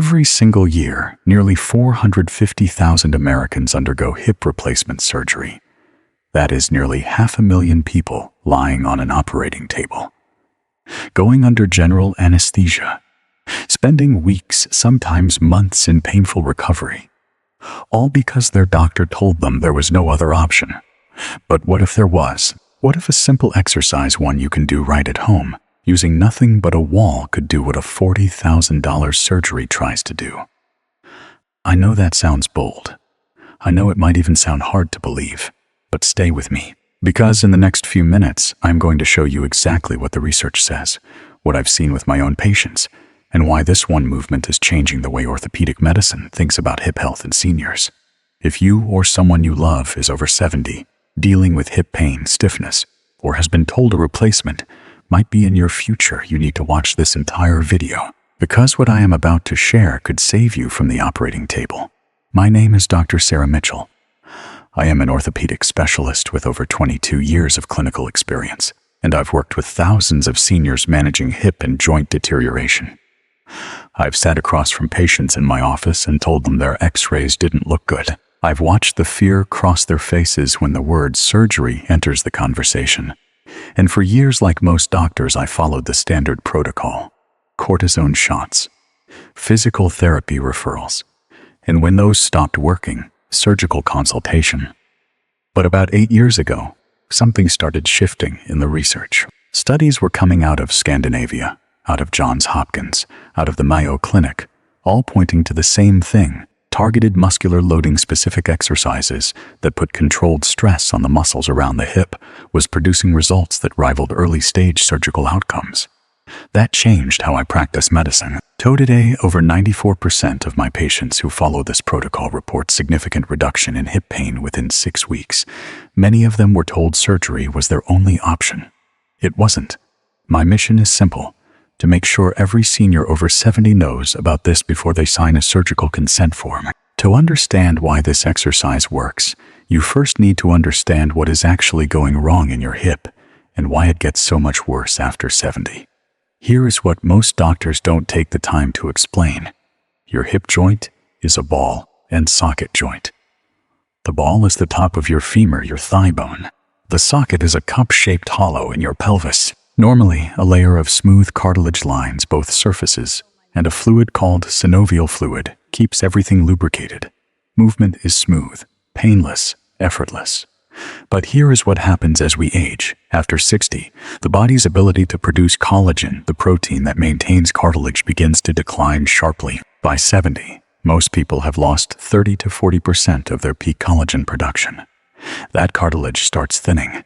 Every single year, nearly 450,000 Americans undergo hip replacement surgery. That is nearly 500,000 people lying on an operating table, going under general anesthesia, spending weeks, sometimes months in painful recovery, all because their doctor told them there was no other option. But what if there was? What if a simple exercise, one you can do right at home, using nothing but a wall, could do what a $40,000 surgery tries to do? I know that sounds bold. I know it might even sound hard to believe, but stay with me, because in the next few minutes, I'm going to show you exactly what the research says, what I've seen with my own patients, and why this one movement is changing the way orthopedic medicine thinks about hip health in seniors. If you or someone you love is over 70, dealing with hip pain, stiffness, or has been told a replacement might be in your future, you need to watch this entire video, because what I am about to share could save you from the operating table. My name is Dr. Michell. I am an orthopedic specialist with over 22 years of clinical experience, and I've worked with thousands of seniors managing hip and joint deterioration. I've sat across from patients in my office and told them their x-rays didn't look good. I've watched the fear cross their faces when the word surgery enters the conversation. And for years, like most doctors, I followed the standard protocol: cortisone shots, physical therapy referrals, and when those stopped working, surgical consultation. But about 8 years ago, something started shifting in the research. Studies were coming out of Scandinavia, out of Johns Hopkins, out of the Mayo Clinic, all pointing to the same thing: targeted muscular loading specific exercises that put controlled stress on the muscles around the hip was producing results that rivaled early-stage surgical outcomes. That changed how I practice medicine. Today, over 94% of my patients who follow this protocol report significant reduction in hip pain within 6 weeks. Many of them were told surgery was their only option. It wasn't. My mission is simple: to make sure every senior over 70 knows about this before they sign a surgical consent form. To understand why this exercise works, you first need to understand what is actually going wrong in your hip and why it gets so much worse after 70. Here is what most doctors don't take the time to explain. Your hip joint is a ball and socket joint. The ball is the top of your femur, your thigh bone. The socket is a cup-shaped hollow in your pelvis. Normally, a layer of smooth cartilage lines both surfaces, and a fluid called synovial fluid keeps everything lubricated. Movement is smooth, painless, effortless. But here is what happens as we age. After 60, the body's ability to produce collagen, the protein that maintains cartilage, begins to decline sharply. By 70, most people have lost 30 to 40% of their peak collagen production. That cartilage starts thinning.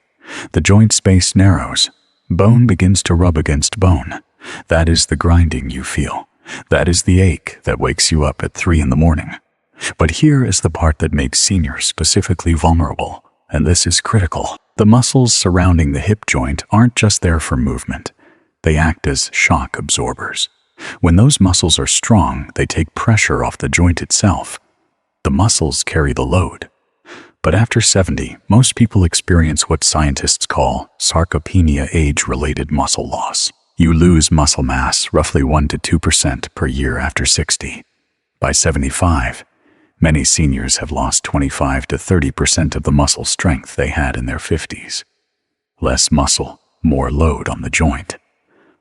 The joint space narrows. Bone begins to rub against bone. That is the grinding you feel. That is the ache that wakes you up at 3 in the morning. But here is the part that makes seniors specifically vulnerable, and this is critical. The muscles surrounding the hip joint aren't just there for movement. They act as shock absorbers. When those muscles are strong, they take pressure off the joint itself. The muscles carry the load. But after 70, most people experience what scientists call sarcopenia, age-related muscle loss. You lose muscle mass roughly 1 to 2% per year after 60. By 75, many seniors have lost 25 to 30% of the muscle strength they had in their 50s. Less muscle, more load on the joint.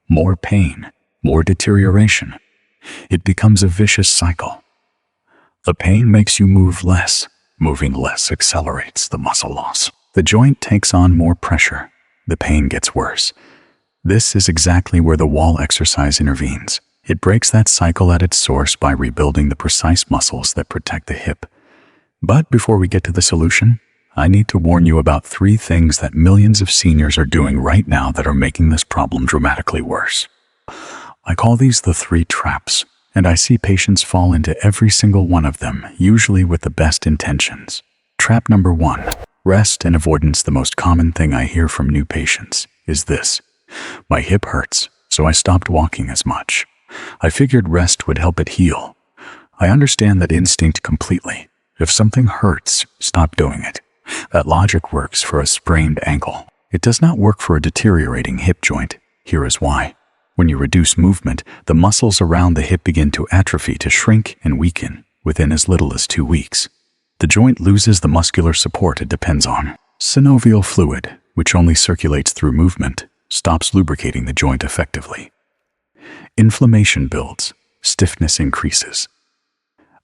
More pain, more deterioration. It becomes a vicious cycle. The pain makes you move less. Moving less accelerates the muscle loss. The joint takes on more pressure. The pain gets worse. This is exactly where the wall exercise intervenes. It breaks that cycle at its source by rebuilding the precise muscles that protect the hip. But before we get to the solution, I need to warn you about 3 things that millions of seniors are doing right now that are making this problem dramatically worse. I call these the 3 traps. And I see patients fall into every single one of them, usually with the best intentions. Trap number 1, rest and avoidance. The most common thing I hear from new patients is this: my hip hurts, so I stopped walking as much. I figured rest would help it heal. I understand that instinct completely. If something hurts, stop doing it. That logic works for a sprained ankle. It does not work for a deteriorating hip joint. Here is why. When you reduce movement, the muscles around the hip begin to atrophy, to shrink and weaken within as little as 2 weeks. The joint loses the muscular support it depends on. Synovial fluid, which only circulates through movement, stops lubricating the joint effectively. Inflammation builds, stiffness increases.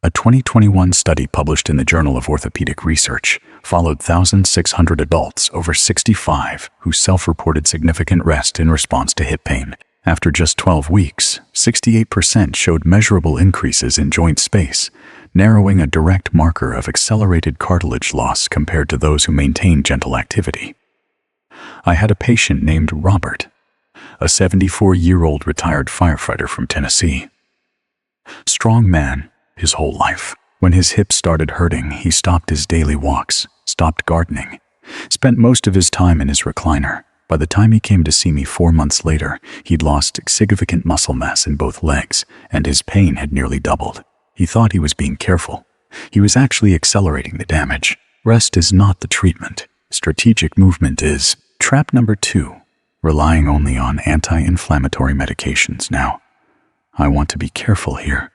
A 2021 study published in the Journal of Orthopedic Research followed 1,600 adults over 65 who self-reported significant rest in response to hip pain. After just 12 weeks, 68% showed measurable increases in joint space, narrowing a direct marker of accelerated cartilage loss compared to those who maintained gentle activity. I had a patient named Robert, a 74-year-old retired firefighter from Tennessee. Strong man his whole life. When his hips started hurting, he stopped his daily walks, stopped gardening, spent most of his time in his recliner. By the time he came to see me 4 months later, he'd lost significant muscle mass in both legs, and his pain had nearly doubled. He thought he was being careful. He was actually accelerating the damage. Rest is not the treatment. Strategic movement is. Trap number 2, relying only on anti-inflammatory medications. Now, I want to be careful here.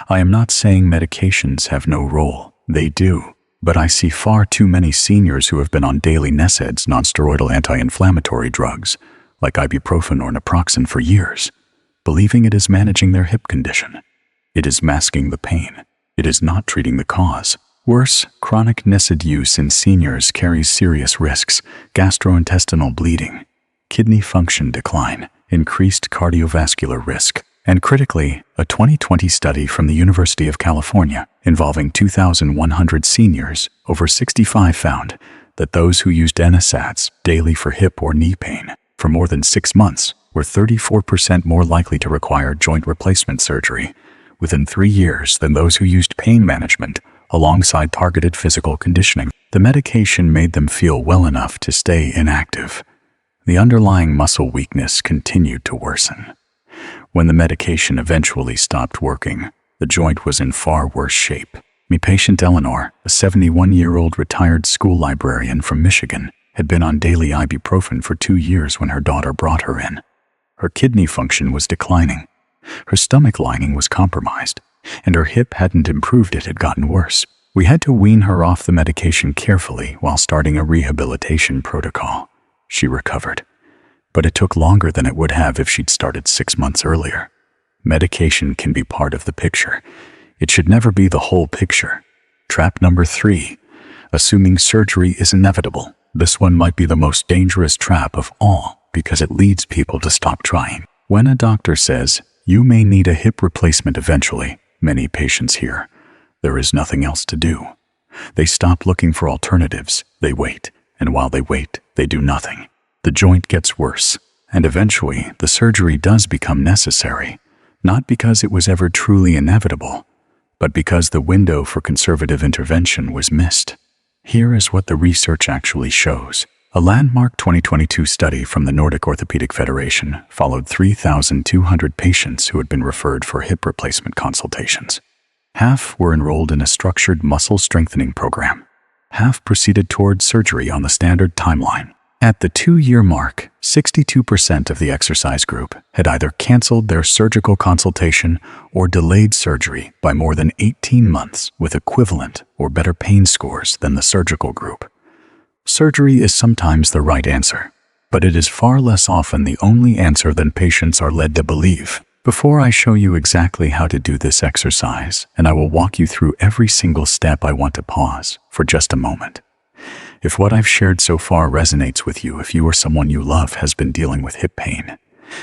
I am not saying medications have no role. They do. But I see far too many seniors who have been on daily NSAIDs, non-steroidal anti-inflammatory drugs, like ibuprofen or naproxen for years, believing it is managing their hip condition. It is masking the pain. It is not treating the cause. Worse, chronic NSAID use in seniors carries serious risks: gastrointestinal bleeding, kidney function decline, increased cardiovascular risk, and critically, a 2020 study from the University of California involving 2,100 seniors over 65 found that those who used NSAIDs daily for hip or knee pain for more than 6 months were 34% more likely to require joint replacement surgery within 3 years than those who used pain management alongside targeted physical conditioning. The medication made them feel well enough to stay inactive. The underlying muscle weakness continued to worsen. When the medication eventually stopped working, the joint was in far worse shape. My patient Eleanor, a 71-year-old retired school librarian from Michigan, had been on daily ibuprofen for 2 years when her daughter brought her in. Her kidney function was declining. Her stomach lining was compromised, and her hip hadn't improved, it had gotten worse. We had to wean her off the medication carefully while starting a rehabilitation protocol. She recovered, but it took longer than it would have if she'd started 6 months earlier. Medication can be part of the picture. It should never be the whole picture. Trap number 3, assuming surgery is inevitable. This one might be the most dangerous trap of all because it leads people to stop trying. When a doctor says, "You may need a hip replacement eventually," many patients hear, "There is nothing else to do." They stop looking for alternatives. They wait, and while they wait, they do nothing. The joint gets worse, and eventually the surgery does become necessary, not because it was ever truly inevitable, but because the window for conservative intervention was missed. Here is what the research actually shows. A landmark 2022 study from the Nordic Orthopaedic Federation followed 3,200 patients who had been referred for hip replacement consultations. Half were enrolled in a structured muscle strengthening program. Half proceeded toward surgery on the standard timeline. At the 2-year mark, 62% of the exercise group had either canceled their surgical consultation or delayed surgery by more than 18 months with equivalent or better pain scores than the surgical group. Surgery is sometimes the right answer, but it is far less often the only answer than patients are led to believe. Before I show you exactly how to do this exercise, and I will walk you through every single step, I want to pause for just a moment. If what I've shared so far resonates with you, if you or someone you love has been dealing with hip pain,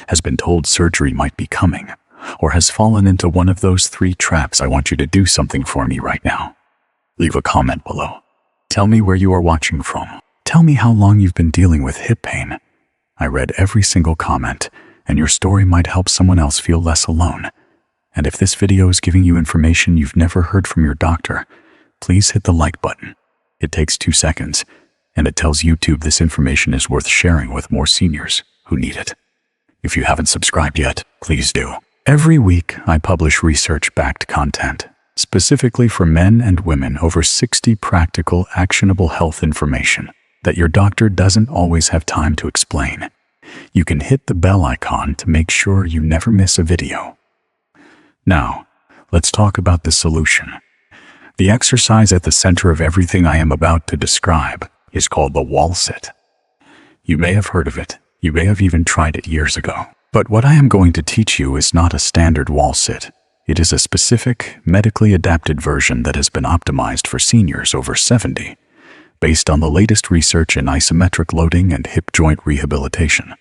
has been told surgery might be coming, or has fallen into one of those 3 traps, I want you to do something for me right now. Leave a comment below. Tell me where you are watching from. Tell me how long you've been dealing with hip pain. I read every single comment, and your story might help someone else feel less alone. And if this video is giving you information you've never heard from your doctor, please hit the like button. It takes 2 seconds, and it tells YouTube this information is worth sharing with more seniors who need it. If you haven't subscribed yet, please do. Every week, I publish research-backed content, specifically for men and women, over 60 practical, actionable health information that your doctor doesn't always have time to explain. You can hit the bell icon to make sure you never miss a video. Now, let's talk about the solution. The exercise at the center of everything I am about to describe is called the wall sit. You may have heard of it. You may have even tried it years ago. But what I am going to teach you is not a standard wall sit. It is a specific, medically adapted version that has been optimized for seniors over 70, based on the latest research in isometric loading and hip joint rehabilitation.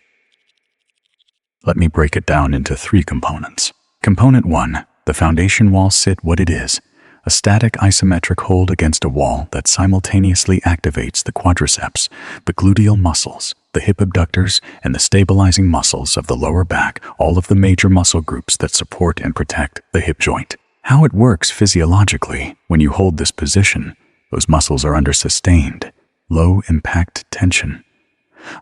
Let me break it down into 3 components. Component 1, the foundation wall sit. What it is: a static isometric hold against a wall that simultaneously activates the quadriceps, the gluteal muscles, the hip abductors, and the stabilizing muscles of the lower back, all of the major muscle groups that support and protect the hip joint. How it works physiologically: when you hold this position, those muscles are under sustained, low-impact tension.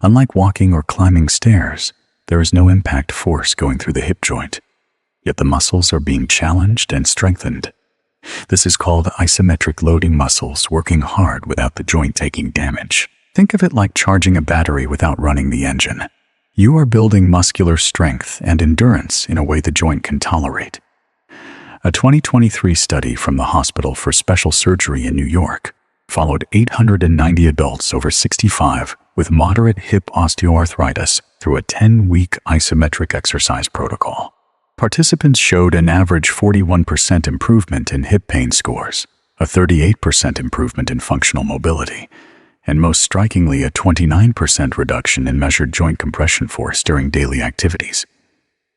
Unlike walking or climbing stairs, there is no impact force going through the hip joint, yet the muscles are being challenged and strengthened. This is called isometric loading, muscles working hard without the joint taking damage. Think of it like charging a battery without running the engine. You are building muscular strength and endurance in a way the joint can tolerate. A 2023 study from the Hospital for Special Surgery in New York followed 890 adults over 65 with moderate hip osteoarthritis through a 10-week isometric exercise protocol. Participants showed an average 41% improvement in hip pain scores, a 38% improvement in functional mobility, and most strikingly a 29% reduction in measured joint compression force during daily activities.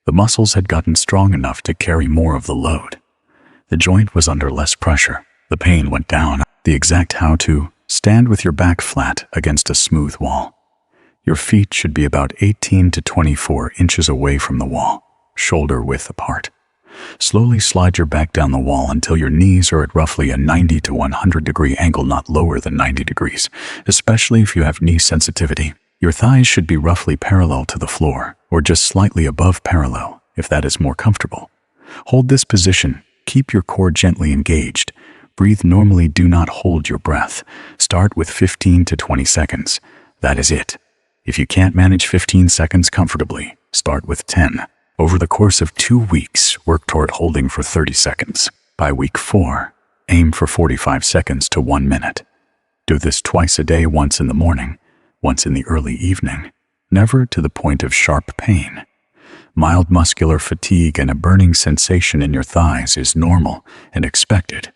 The muscles had gotten strong enough to carry more of the load. The joint was under less pressure. The pain went down. The exact how-to: stand with your back flat against a smooth wall. Your feet should be about 18 to 24 inches away from the wall, shoulder width apart. Slowly slide your back down the wall until your knees are at roughly a 90 to 100 degree angle, not lower than 90 degrees, especially if you have knee sensitivity. Your thighs should be roughly parallel to the floor, or just slightly above parallel, if that is more comfortable. Hold this position. Keep your core gently engaged. Breathe normally. Do not hold your breath. Start with 15 to 20 seconds. That is it. If you can't manage 15 seconds comfortably, start with 10. Over the course of 2 weeks, work toward holding for 30 seconds. By week 4, aim for 45 seconds to 1 minute. Do this twice a day, once in the morning, once in the early evening, never to the point of sharp pain. Mild muscular fatigue and a burning sensation in your thighs is normal and expected.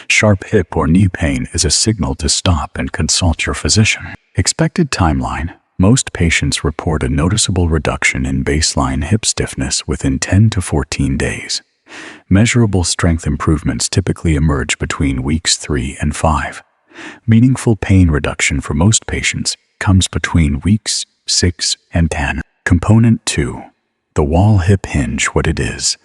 Sharp hip or knee pain is a signal to stop and consult your physician. Expected timeline: most patients report a noticeable reduction in baseline hip stiffness within 10 to 14 days. Measurable strength improvements typically emerge between weeks 3 and 5. Meaningful pain reduction for most patients comes between weeks 6 and 10. Component 2. The wall hip hinge. What it is: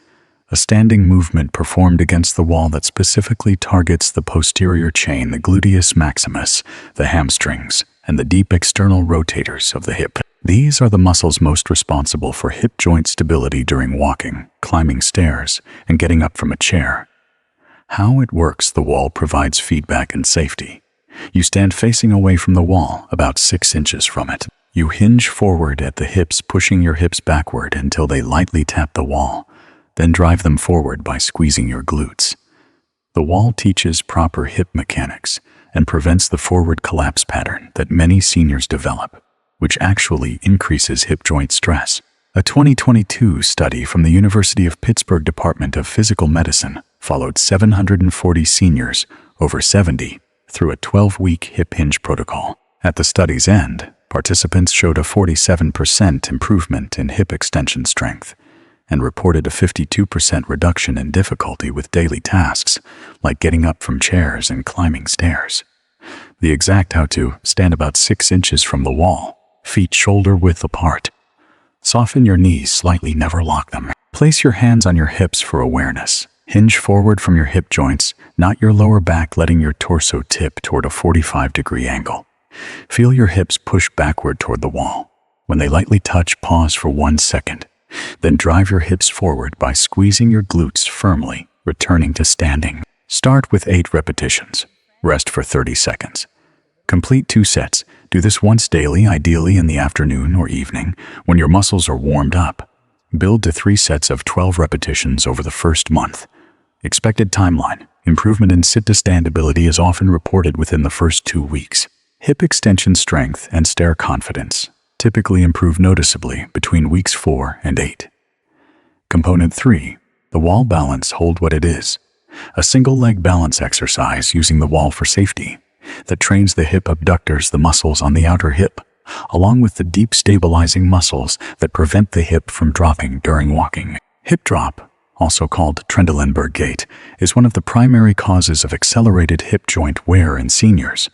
a standing movement performed against the wall that specifically targets the posterior chain, the gluteus maximus, the hamstrings, and the deep external rotators of the hip. These are the muscles most responsible for hip joint stability during walking, climbing stairs, and getting up from a chair. How it works: the wall provides feedback and safety. You stand facing away from the wall, about 6 inches from it. You hinge forward at the hips, pushing your hips backward until they lightly tap the wall, then drive them forward by squeezing your glutes. The wall teaches proper hip mechanics and prevents the forward collapse pattern that many seniors develop, which actually increases hip joint stress. A 2022 study from the University of Pittsburgh Department of Physical Medicine followed 740 seniors over 70 through a 12-week hip hinge protocol. At the study's end, participants showed a 47% improvement in hip extension strength and reported a 52% reduction in difficulty with daily tasks like getting up from chairs and climbing stairs. The exact how-to: stand about 6 inches from the wall, feet shoulder width apart. Soften your knees slightly, never lock them. Place your hands on your hips for awareness. Hinge forward from your hip joints, not your lower back, letting your torso tip toward a 45-degree angle. Feel your hips push backward toward the wall. When they lightly touch, pause for 1 second. Then drive your hips forward by squeezing your glutes firmly, returning to standing. Start with 8 repetitions. Rest for 30 seconds. Complete 2 sets. Do this once daily, ideally in the afternoon or evening, when your muscles are warmed up. Build to 3 sets of 12 repetitions over the first month. Expected timeline. Improvement in sit-to-stand ability is often reported within the first 2 weeks. Hip extension strength and stair confidence typically improve noticeably between weeks 4 and 8. Component 3. The wall balance. Hold what it is. A single leg balance exercise using the wall for safety that trains the hip abductors, the muscles on the outer hip, along with the deep stabilizing muscles that prevent the hip from dropping during walking. Hip drop, also called Trendelenburg gait, is one of the primary causes of accelerated hip joint wear in seniors.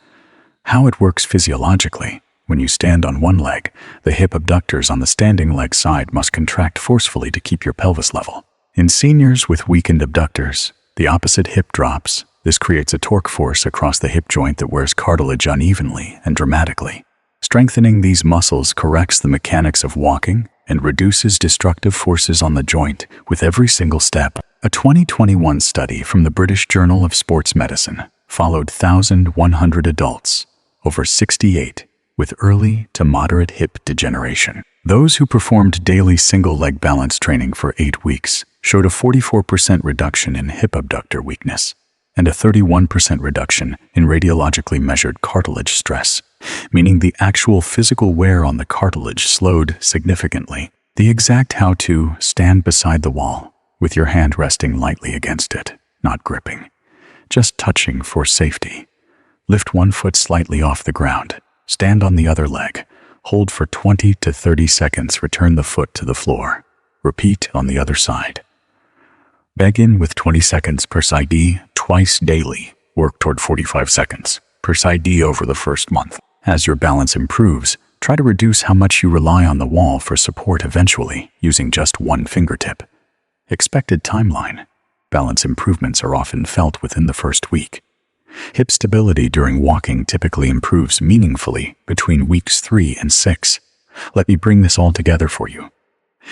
How it works physiologically. When you stand on one leg, the hip abductors on the standing leg side must contract forcefully to keep your pelvis level. In seniors with weakened abductors, the opposite hip drops. This creates a torque force across the hip joint that wears cartilage unevenly and dramatically. Strengthening these muscles corrects the mechanics of walking and reduces destructive forces on the joint with every single step. A 2021 study from the British Journal of Sports Medicine followed 1,100 adults, over 68, with early to moderate hip degeneration. Those who performed daily single-leg balance training for 8 weeks showed a 44% reduction in hip abductor weakness and a 31% reduction in radiologically measured cartilage stress, meaning the actual physical wear on the cartilage slowed significantly. The exact how to: stand beside the wall with your hand resting lightly against it, not gripping, just touching for safety. Lift one foot slightly off the ground. Stand on the other leg. Hold for 20 to 30 seconds. Return the foot to the floor. Repeat on the other side. Begin with 20 seconds per side twice daily. Work toward 45 seconds per side over the first month. As your balance improves, try to reduce how much you rely on the wall for support eventually, using just one fingertip. Expected timeline. Balance improvements are often felt within the first week. Hip stability during walking typically improves meaningfully between weeks 3 and 6. Let me bring this all together for you.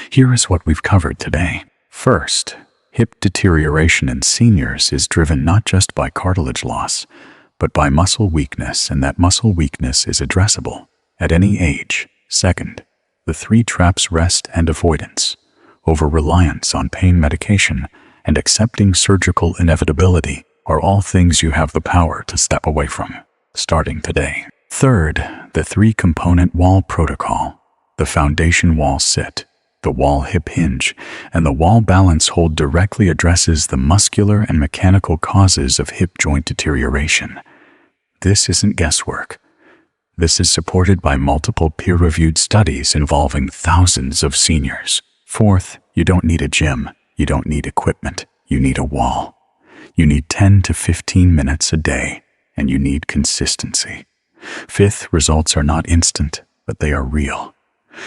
Here is what we've covered today. First, hip deterioration in seniors is driven not just by cartilage loss, but by muscle weakness, and that muscle weakness is addressable at any age. Second, the 3 traps: rest and avoidance, over-reliance on pain medication, and accepting surgical inevitability are all things you have the power to step away from, starting today. Third, the 3-component wall protocol: the foundation wall sit, the wall hip hinge, and the wall balance hold directly addresses the muscular and mechanical causes of hip joint deterioration. This isn't guesswork. This is supported by multiple peer-reviewed studies involving thousands of seniors. Fourth, you don't need a gym. You don't need equipment. You need a wall. You need 10 to 15 minutes a day, and you need consistency. Fifth, results are not instant, but they are real.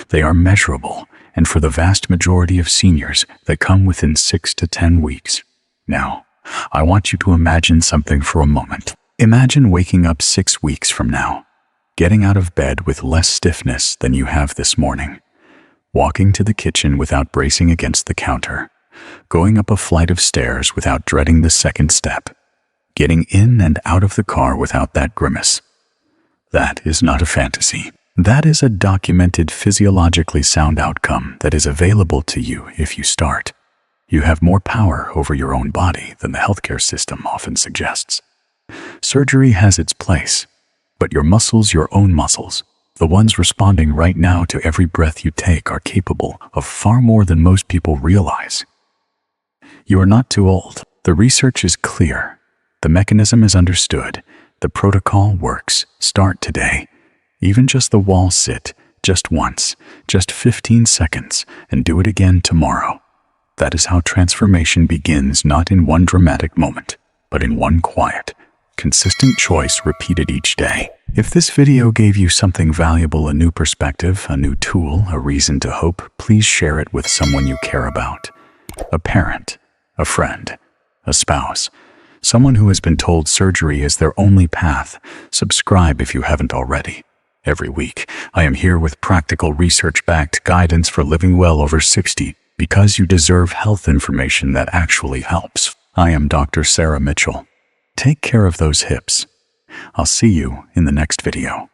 They are measurable, and for the vast majority of seniors, they come within 6 to 10 weeks. Now, I want you to imagine something for a moment. Imagine waking up 6 weeks from now, getting out of bed with less stiffness than you have this morning, walking to the kitchen without bracing against the counter, going up a flight of stairs without dreading the second step, getting in and out of the car without that grimace. That is not a fantasy. That is a documented, physiologically sound outcome that is available to you if you start. You have more power over your own body than the healthcare system often suggests. Surgery has its place, but your muscles, your own muscles, the ones responding right now to every breath you take, are capable of far more than most people realize. You are not too old. The research is clear. The mechanism is understood. The protocol works. Start today. Even just the wall sit, just once, just 15 seconds, and do it again tomorrow. That is how transformation begins, not in one dramatic moment, but in one quiet, consistent choice repeated each day. If this video gave you something valuable, a new perspective, a new tool, a reason to hope, please share it with someone you care about. A parent, a friend, a spouse, someone who has been told surgery is their only path. Subscribe if you haven't already. Every week, I am here with practical, research-backed guidance for living well over 60, because you deserve health information that actually helps. I am Dr. Michell. Take care of those hips. I'll see you in the next video.